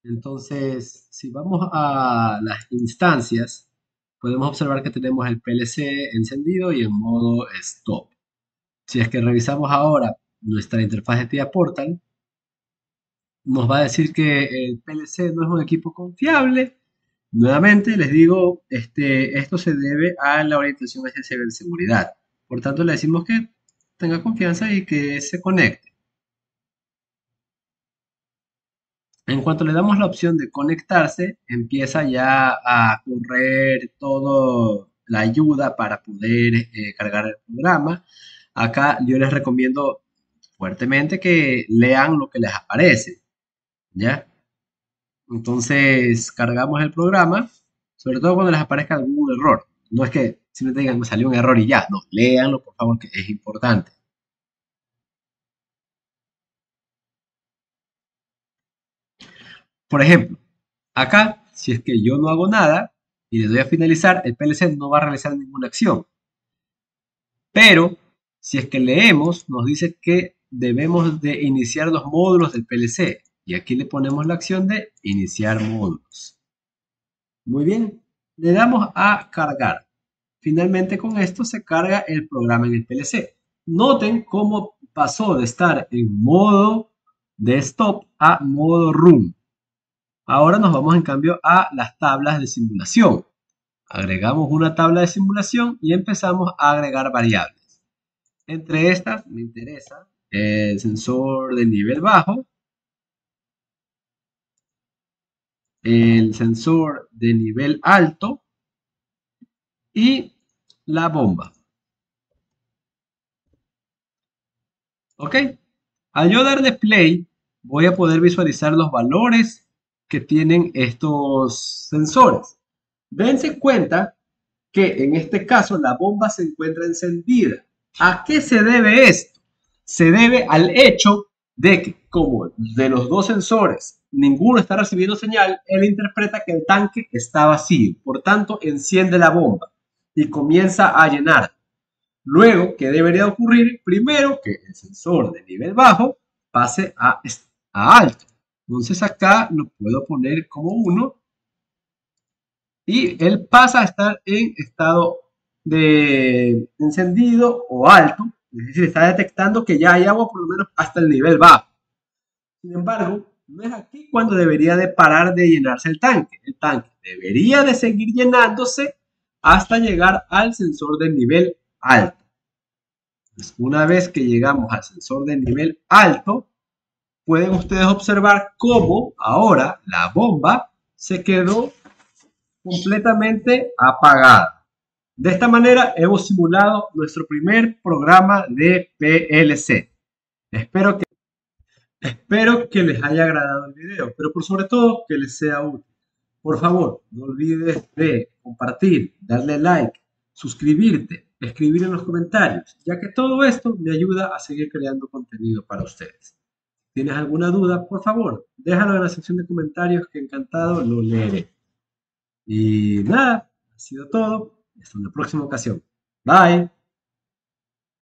S1: Entonces, si vamos a las instancias, podemos observar que tenemos el PLC encendido y en modo stop. Si es que revisamos ahora nuestra interfaz de TIA Portal, nos va a decir que el PLC no es un equipo confiable. Nuevamente les digo, esto se debe a la orientación hacia ciberseguridad. Por tanto, le decimos que tenga confianza y que se conecte. En cuanto le damos la opción de conectarse, empieza ya a correr toda la ayuda para poder cargar el programa. Acá yo les recomiendo fuertemente que lean lo que les aparece, ¿ya? Entonces cargamos el programa, sobre todo cuando les aparezca algún error. No es que simplemente digan, me salió un error y ya, no, léanlo por favor, que es importante. Por ejemplo, acá, si es que yo no hago nada y le doy a finalizar, el PLC no va a realizar ninguna acción. Pero, si es que leemos, nos dice que debemos de iniciar los módulos del PLC. Y aquí le ponemos la acción de iniciar módulos. Muy bien, le damos a cargar. Finalmente con esto se carga el programa en el PLC. Noten cómo pasó de estar en modo desktop a modo room. Ahora nos vamos en cambio a las tablas de simulación. Agregamos una tabla de simulación y empezamos a agregar variables. Entre estas me interesa el sensor de nivel bajo, el sensor de nivel alto y la bomba. ¿Ok? Al yo darle play, voy a poder visualizar los valores que tienen estos sensores. Dense cuenta que en este caso la bomba se encuentra encendida. ¿A qué se debe esto? Se debe al hecho de que como de los dos sensores ninguno está recibiendo señal, él interpreta que el tanque está vacío. Por tanto, enciende la bomba y comienza a llenar. Luego, ¿qué debería ocurrir? Primero, que el sensor de nivel bajo pase a alto. Entonces acá lo puedo poner como 1 y él pasa a estar en estado de encendido o alto, es decir, está detectando que ya hay agua por lo menos hasta el nivel bajo. Sin embargo, no es aquí cuando debería de parar de llenarse el tanque. El tanque debería de seguir llenándose hasta llegar al sensor de nivel alto. Entonces, una vez que llegamos al sensor de nivel alto, pueden ustedes observar cómo ahora la bomba se quedó completamente apagada. De esta manera hemos simulado nuestro primer programa de PLC. Espero que les haya agradado el video, pero por sobre todo que les sea útil. Por favor, no olvides de compartir, darle like, suscribirte, escribir en los comentarios, ya que todo esto me ayuda a seguir creando contenido para ustedes. ¿Tienes alguna duda? Por favor, déjalo en la sección de comentarios que encantado lo leeré. Y nada, ha sido todo. Hasta una próxima ocasión. Bye.